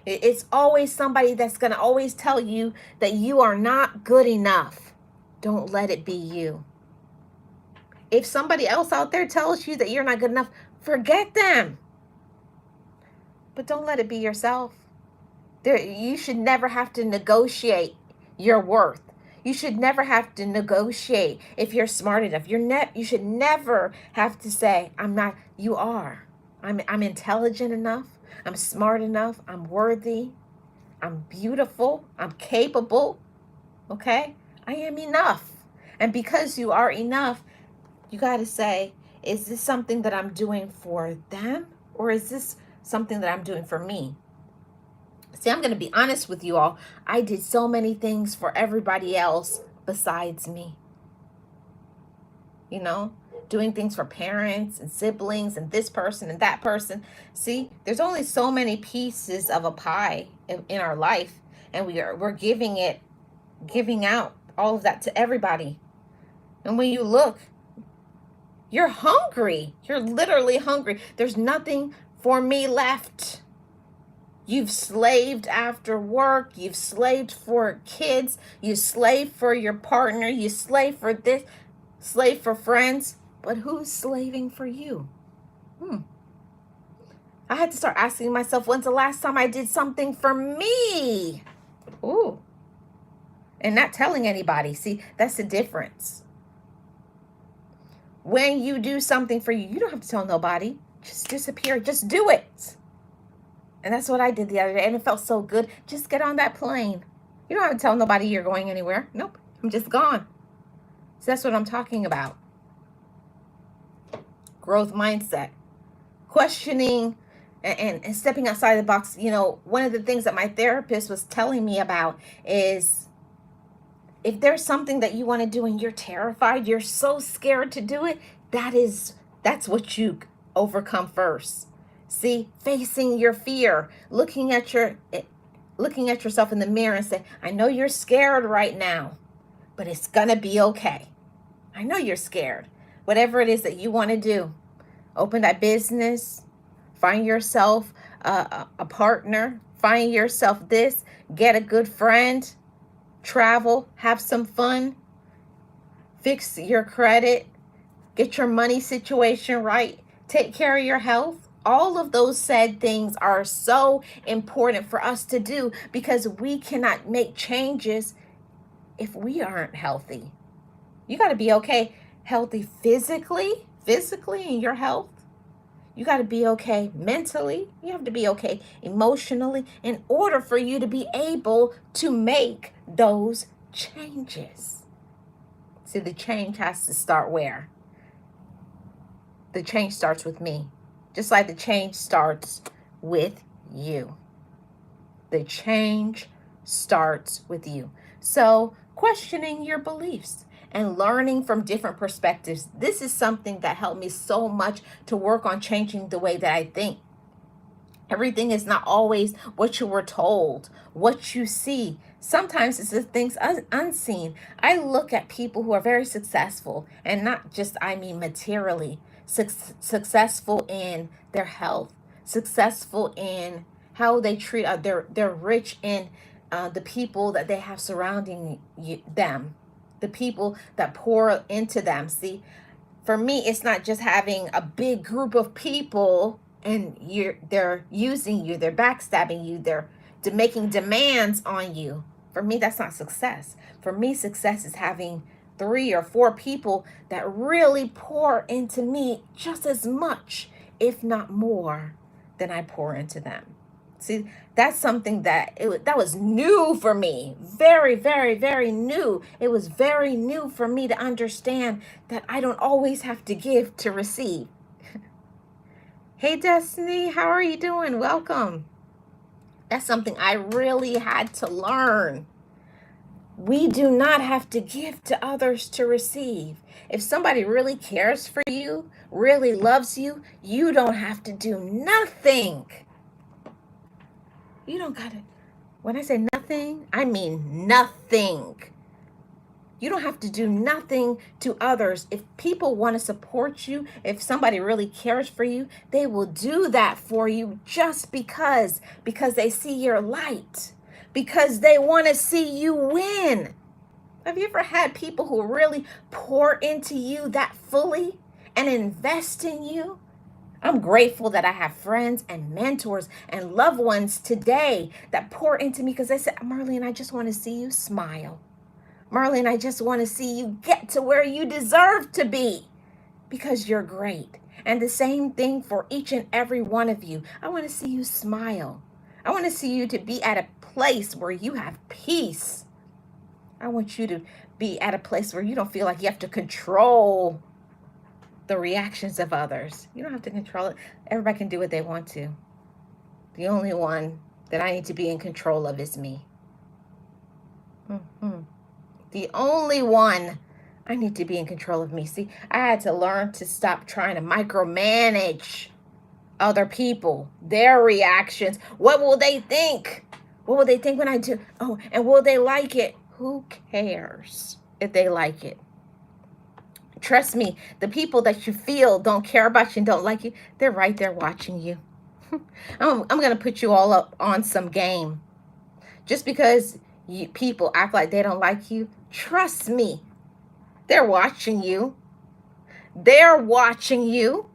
It's always somebody that's going to always tell you that you are not good enough. Don't let it be you. If somebody else out there tells you that you're not good enough, forget them. But don't let it be yourself. You should never have to negotiate your worth. You should never have to negotiate if you're smart enough. You should never have to say, I'm not. You are. I'm intelligent enough. I'm smart enough. I'm worthy. I'm beautiful. I'm capable. Okay? I am enough. And because you are enough, you got to say, is this something that I'm doing for them? Or is this something that I'm doing for me? See, I'm going to be honest with you all. I did so many things for everybody else besides me. doing things for parents and siblings and this person and that person. See, there's only so many pieces of a pie in our life, and we're giving out all of that to everybody. And when you look, you're hungry. You're literally hungry. There's nothing for me left. You've slaved after work. You've slaved for kids. You slave for your partner. You slave for this, slave for friends. But who's slaving for you? I had to start asking myself, when's the last time I did something for me? Ooh. And not telling anybody. See, that's the difference. When you do something for you, you don't have to tell nobody. Just disappear. Just do it. And that's what I did the other day, and it felt so good. Just get on that plane. You don't have to tell nobody you're going anywhere. Nope, I'm just gone. So that's what I'm talking about. Growth mindset. Questioning and stepping outside the box. You know, one of the things that my therapist was telling me about is if there's something that you want to do and you're terrified, you're so scared to do it, that's what you overcome first. See, facing your fear, looking at yourself in the mirror and say, I know you're scared right now, but it's going to be okay. I know you're scared. Whatever it is that you want to do, open that business, find yourself a partner, find yourself this, get a good friend, travel, have some fun, fix your credit, get your money situation right, take care of your health. All of those said things are so important for us to do because we cannot make changes if we aren't healthy. You got to be okay, healthy physically in your health. You got to be okay mentally. You have to be okay emotionally in order for you to be able to make those changes. See, the change has to start where? The change starts with me. Just like the change starts with you. The change starts with you. So, questioning your beliefs and learning from different perspectives. This is something that helped me so much to work on changing the way that I think. Everything is not always what you were told, what you see. Sometimes it's the things unseen. I look at people who are very successful, and not just, I mean, materially, successful in their health, successful in how they treat they're rich in the people that they have surrounding them, the people that pour into them. See, for me, it's not just having a big group of people and they're using you, they're backstabbing you, they're making demands on you. For me, that's not success. For me, success is having 3 or 4 people that really pour into me just as much, if not more, than I pour into them. See, that's something that was new for me. Very, very, very new. It was very new for me to understand that I don't always have to give to receive. Hey, Destiny, how are you doing? Welcome. That's something I really had to learn. We do not have to give to others to receive. If somebody really cares for you, really loves you, you don't have to do nothing. You don't got to. When I say nothing, I mean nothing. You don't have to do nothing to others. If people want to support you, if somebody really cares for you, they will do that for you just because they see your light, because they want to see you win. Have you ever had people who really pour into you that fully and invest in you? I'm grateful that I have friends and mentors and loved ones today that pour into me because they said, Marlene, I just want to see you smile. Marlene, I just want to see you get to where you deserve to be because you're great. And the same thing for each and every one of you. I want to see you smile. I want to see you to be at a place where you have peace. I want you to be at a place where you don't feel like you have to control the reactions of others. You don't have to control it. Everybody can do what they want to. The only one that I need to be in control of is me. The only one I need to be in control of me. See, I had to learn to stop trying to micromanage other people, their reactions. What will they think? What will they think when I do? Oh, and will they like it? Who cares if they like it? Trust me, the people that you feel don't care about you and don't like you, they're right there watching you. I'm going to put you all up on some game. Just because people act like they don't like you, trust me, they're watching you. They're watching you.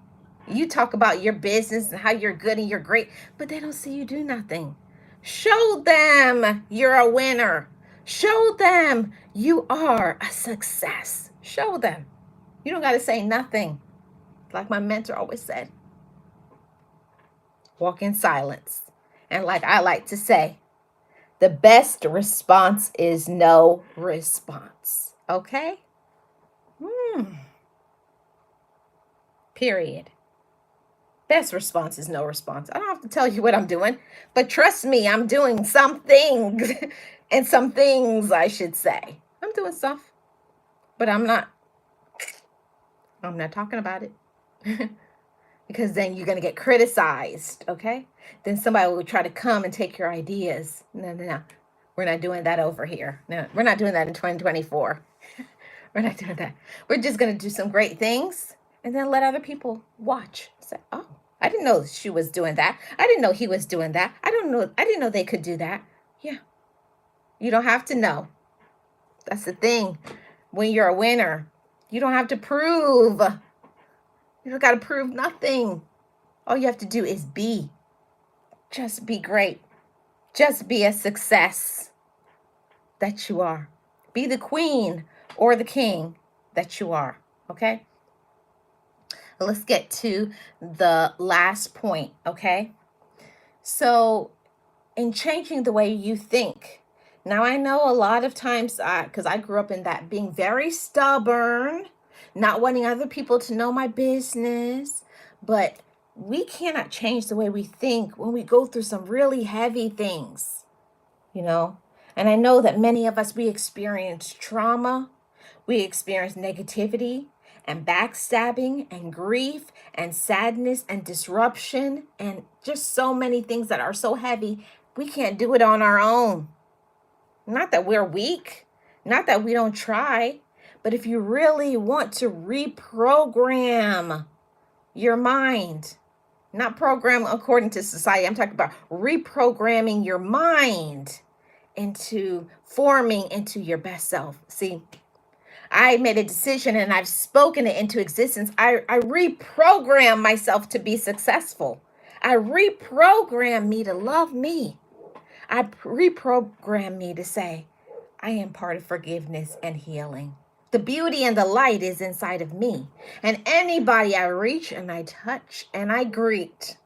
You talk about your business and how you're good and you're great, but they don't see you do nothing. Show them you're a winner. Show them you are a success. Show them. You don't got to say nothing. Like my mentor always said, walk in silence. And like I like to say, the best response is no response. Okay? Period. Best response is no response. I don't have to tell you what I'm doing, but trust me, I'm doing some things and some things I should say. I'm doing stuff, but I'm not talking about it because then you're going to get criticized, okay? Then somebody will try to come and take your ideas. No. We're not doing that over here. No, we're not doing that in 2024. We're not doing that. We're just going to do some great things and then let other people watch. Say, oh, I didn't know she was doing that. I didn't know he was doing that. I didn't know they could do that. Yeah. You don't have to know. That's the thing. When you're a winner, you don't have to prove. You don't got to prove nothing. All you have to do is be. Just be great. Just be a success that you are. Be the queen or the king that you are. Okay? Let's get to the last point. Okay? So, in changing the way you think. Now, I know a lot of times, because I grew up in that, being very stubborn, not wanting other people to know my business, but we cannot change the way we think when we go through some really heavy things, you know? And I know that many of us, we experience trauma, we experience negativity and backstabbing and grief and sadness and disruption and just so many things that are so heavy. We can't do it on our own. Not that we're weak, not that we don't try, but if you really want to reprogram your mind, not program according to society, I'm talking about reprogramming your mind into forming into your best self. See, I made a decision and I've spoken it into existence. I reprogram myself to be successful. I reprogram me to love me. I reprogram me to say, I am part of forgiveness and healing. The beauty and the light is inside of me. And anybody I reach and I touch and I greet,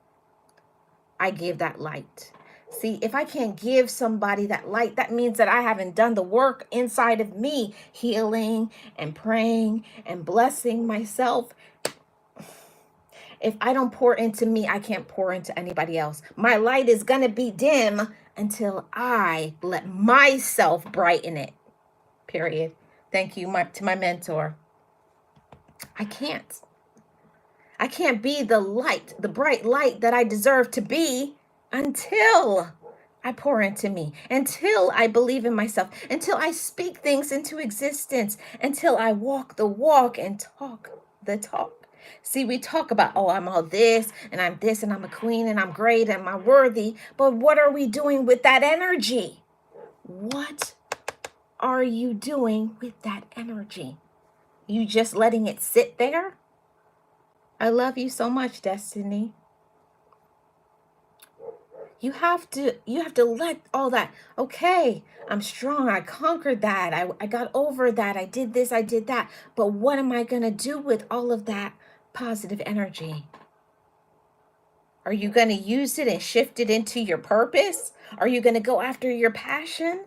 I give that light. See, if I can't give somebody that light, that means that I haven't done the work inside of me, healing and praying and blessing myself. If I don't pour into me, I can't pour into anybody else. My light is going to be dim until I let myself brighten it. Period. Thank you to my mentor. I can't be the light, the bright light that I deserve to be until I pour into me, until I believe in myself, until I speak things into existence, until I walk the walk and talk the talk. See, we talk about, oh, I'm all this and I'm a queen and I'm great and I'm worthy. But what are we doing with that energy? What are you doing with that energy? You just letting it sit there? I love you so much, Destiny. You have to let all that, okay, I'm strong, I conquered that, I got over that, I did this, I did that. But what am I going to do with all of that positive energy? Are you going to use it and shift it into your purpose? Are you going to go after your passion?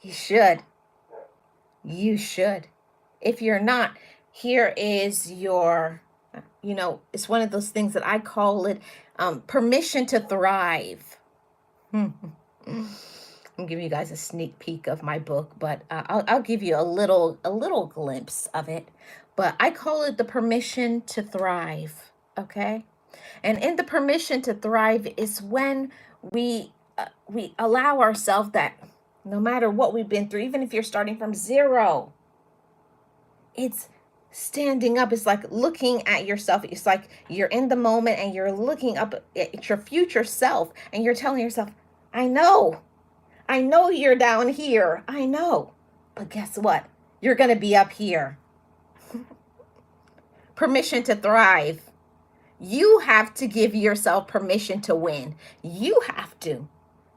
You should. You should. If you're not, here is your, it's one of those things that I call it permission to thrive. I'm giving you guys a sneak peek of my book, but I'll give you a little glimpse of it. But I call it the permission to thrive. Okay, and in the permission to thrive is when we allow ourselves that no matter what we've been through, even if you're starting from zero, it's standing up. It's like looking at yourself. It's like you're in the moment and you're looking up at your future self and you're telling yourself, I know you're down here. I know. But guess what? You're going to be up here. Permission to thrive. You have to give yourself permission to win. You have to.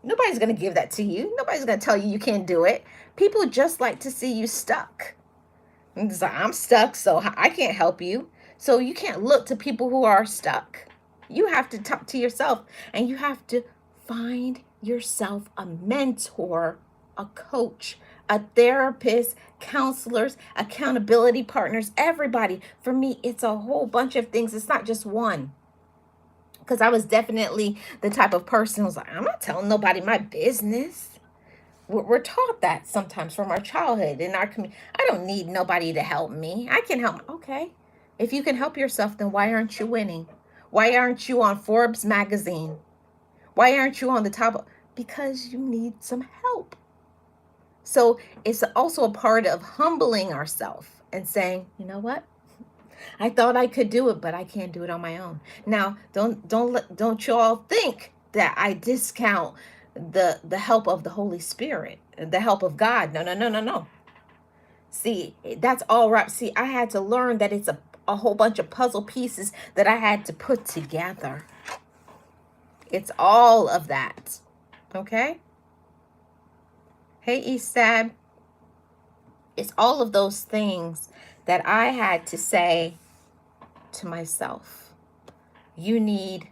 Nobody's going to give that to you. Nobody's going to tell you you can't do it. People just like to see you stuck. It's like, I'm stuck, so I can't help you. So you can't look to people who are stuck. You have to talk to yourself, and you have to find yourself a mentor, a coach, a therapist, counselors, accountability partners, everybody. For me, it's a whole bunch of things. It's not just one. Because I was definitely the type of person who was like, I'm not telling nobody my business. We're taught that sometimes from our childhood in our community. I don't need nobody to help me. I can help. Okay. If you can help yourself, then why aren't you winning? Why aren't you on Forbes magazine? Why aren't you on the top? Because you need some help. So it's also a part of humbling ourselves and saying, you know what? I thought I could do it, but I can't do it on my own. Now, don't you all think that I discount the help of the Holy Spirit, the help of God. No, no, no, no, no. See, that's all right. See, I had to learn that it's a whole bunch of puzzle pieces that I had to put together. It's all of that. Okay? Hey, Estab. It's all of those things that I had to say to myself. You need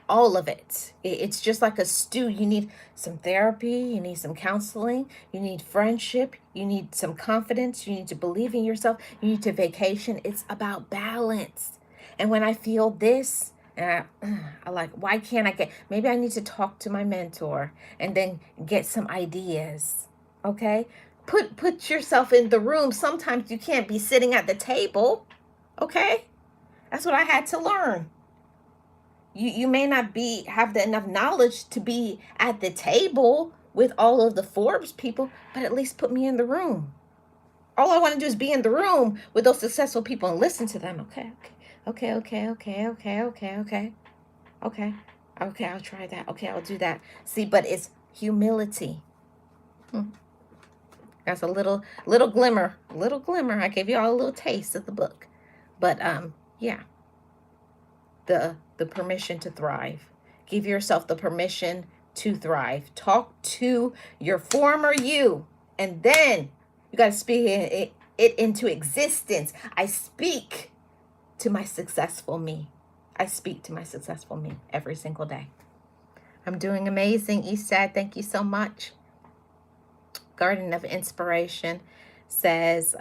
all of it. It's just like a stew. You need some therapy. You need some counseling. You need friendship. You need some confidence. You need to believe in yourself. You need to vacation. It's about balance. And when I feel this, and I like, why can't I get, maybe I need to talk to my mentor and then get some ideas. Okay? Put yourself in the room. Sometimes you can't be sitting at the table. Okay? That's what I had to learn. You may not have enough knowledge to be at the table with all of the Forbes people, but at least put me in the room. All I want to do is be in the room with those successful people and listen to them. Okay. Okay, I'll try that. Okay, I'll do that. See, but it's humility. That's a little glimmer. I gave you all a little taste of the book. But yeah. The permission to thrive. Give yourself the permission to thrive. Talk to your former you, and then you got to speak it into existence. I speak to my successful me. I speak to my successful me every single day. I'm doing amazing, Eastside. Thank you so much. Garden of Inspiration says,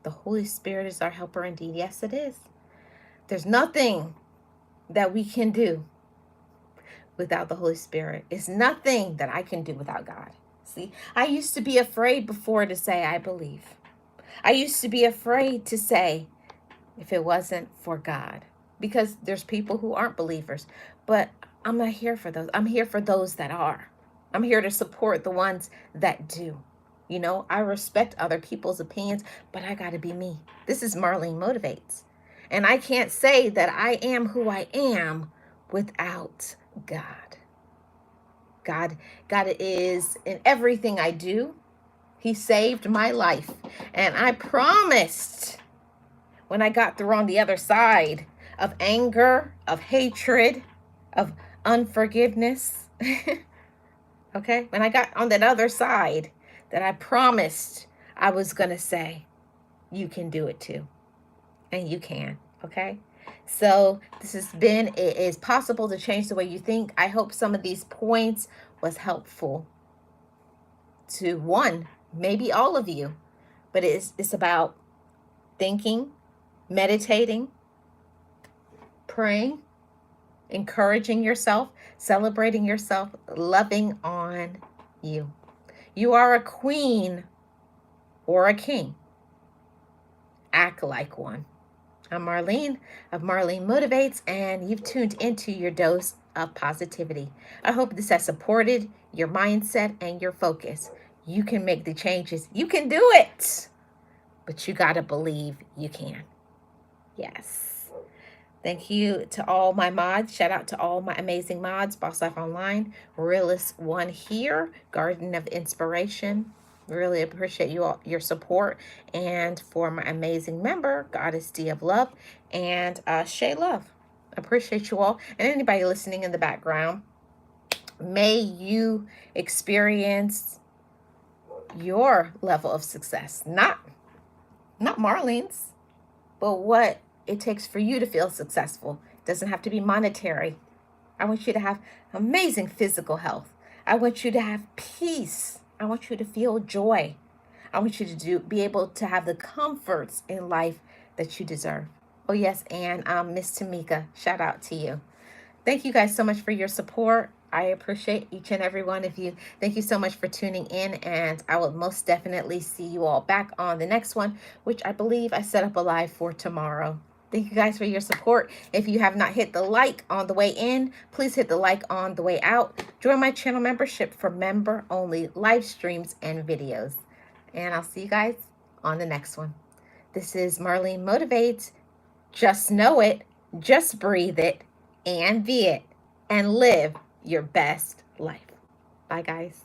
the Holy Spirit is our helper indeed. Yes, it is. There's nothing that we can do without the Holy Spirit. It's nothing that I can do without God. See, I used to be afraid before to say I believe. I used to be afraid to say if it wasn't for God, because there's people who aren't believers, but I'm not here for those. I'm here for those that are. I'm here to support the ones that do. You know, I respect other people's opinions, but I got to be me. This is Marlene Motivates. And I can't say that I am who I am without God. God is in everything I do. He saved my life. And I promised when I got through on the other side of anger, of hatred, of unforgiveness, okay? When I got on that other side, that I promised I was going to say, you can do it too. And you can, okay? So this has been, it is possible to change the way you think. I hope some of these points was helpful to one, maybe all of you. But it's about thinking, meditating, praying, encouraging yourself, celebrating yourself, loving on you. You are a queen or a king. Act like one. I'm Marlene of Marlene Motivates, and you've tuned into your dose of positivity. I hope this has supported your mindset and your focus. You can make the changes. You can do it, but you got to believe you can. Yes. Thank you to all my mods. Shout out to all my amazing mods. Boss Life Online, Realist One here, Garden of Inspiration. Really appreciate you all, your support. And for my amazing member, Goddess D of Love, and Shay Love. Appreciate you all. And anybody listening in the background, may you experience your level of success. Not Marlene's, but what it takes for you to feel successful. It doesn't have to be monetary. I want you to have amazing physical health. I want you to have peace. I want you to feel joy. I want you to be able to have the comforts in life that you deserve. Oh yes, and Miss Tamika, shout out to you. Thank you guys so much for your support. I appreciate each and every one of you. Thank you so much for tuning in, and I will most definitely see you all back on the next one, which I believe I set up a live for tomorrow. Thank you guys for your support. If you have not hit the like on the way in, please hit the like on the way out. Join my channel membership for member-only live streams and videos. And I'll see you guys on the next one. This is Marlene Motivates. Just know it, just breathe it, and be it, and live your best life. Bye, guys.